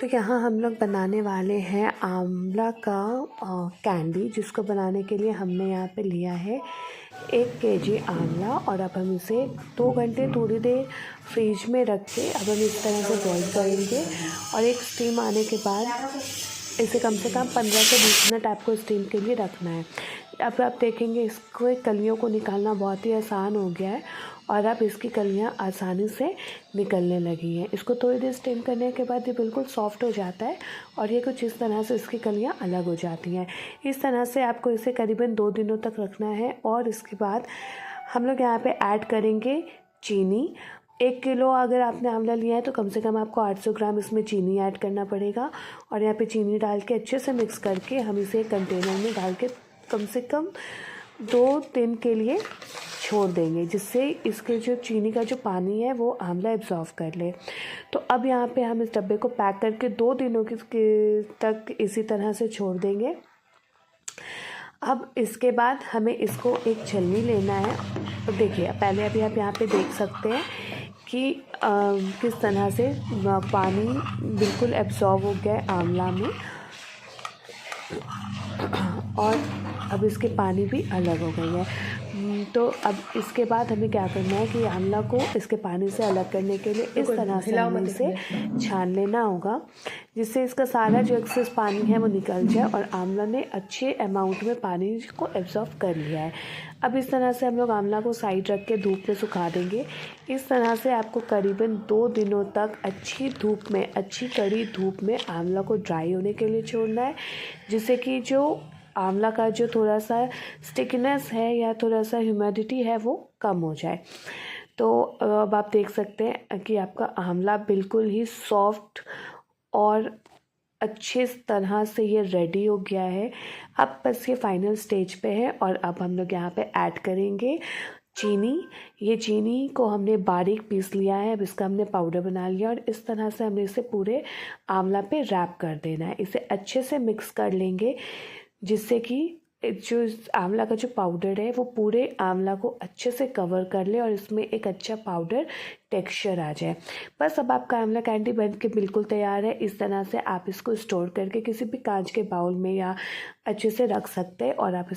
तो यहाँ हम लोग बनाने वाले हैं आंवला का कैंडी, जिसको बनाने के लिए हमने यहाँ पे लिया है 1 केजी आंवला। और अब हम इसे 2 घंटे थोड़ी देर फ्रिज में रख के अब हम इस तरह से बॉईल करेंगे। और एक स्टीम आने के बाद इसे कम से कम 15 से 20 मिनट आपको स्टीम के लिए रखना है। अब आप देखेंगे इसको कलियों को निकालना बहुत ही आसान हो गया है और अब इसकी कलियां आसानी से निकलने लगी हैं। इसको थोड़ी देर स्टीम करने के बाद ये बिल्कुल सॉफ्ट हो जाता है और ये कुछ इस तरह से इसकी कलियां अलग हो जाती हैं। इस तरह से आपको इसे करीबन 2 दिनों तक रखना है। और इसके बाद हम लोग यहाँ पे ऐड करेंगे चीनी। 1 किलो अगर आपने आंवला लिया है तो कम से कम आपको 800 ग्राम इसमें चीनी ऐड करना पड़ेगा। और यहाँ पे चीनी डाल के अच्छे से मिक्स करके हम इसे एक कंटेनर में डाल के कम से कम 2 दिन के लिए छोड़ देंगे, जिससे इसके जो चीनी का जो पानी है वो आंवला एब्जॉर्व कर ले। तो अब यहाँ पे हम इस डब्बे को पैक करके 2 दिनों तक इसी तरह से छोड़ देंगे। अब इसके बाद हमें इसको एक छलनी लेना है। तो देखिए पहले अभी आप यहाँ पे देख सकते हैं कि किस तरह से पानी बिल्कुल एब्जॉर्व हो गया है आंवला में और अब इसके पानी भी अलग हो गई है। तो अब इसके बाद हमें क्या करना है कि आंवला को इसके पानी से अलग करने के लिए इस तरह से हमें इसे छान लेना होगा, जिससे इसका सारा जो एक्सेस पानी है वो निकल जाए और आंवला ने अच्छे अमाउंट में पानी को एब्जॉर्व कर लिया है। अब इस तरह से हम लोग आंवला को साइड रख के धूप में सुखा देंगे। इस तरह से आपको करीबन 2 दिनों तक अच्छी धूप में, अच्छी कड़ी धूप में आंवला को ड्राई होने के लिए छोड़ना है, जिससे कि जो आंवला का जो थोड़ा सा स्टिकनेस है या थोड़ा सा ह्यूमिडिटी है वो कम हो जाए। तो अब आप देख सकते हैं कि आपका आंवला बिल्कुल ही सॉफ्ट और अच्छे तरह से ये रेडी हो गया है। अब बस ये फाइनल स्टेज पे है और अब हम लोग यहाँ पे ऐड करेंगे चीनी। ये चीनी को हमने बारीक पीस लिया है। अब इसका हमने पाउडर बना लिया और इस तरह से हमने इसे पूरे आंवला पे रैप कर देना है। इसे अच्छे से मिक्स कर लेंगे, जिससे कि जो आंवला का जो पाउडर है वो पूरे आंवला को अच्छे से कवर कर ले और इसमें एक अच्छा पाउडर टेक्सचर आ जाए। बस अब आपका आंवला कैंडी बन के बिल्कुल तैयार है। इस तरह से आप इसको स्टोर करके किसी भी कांच के बाउल में या अच्छे से रख सकते हैं और आप इसे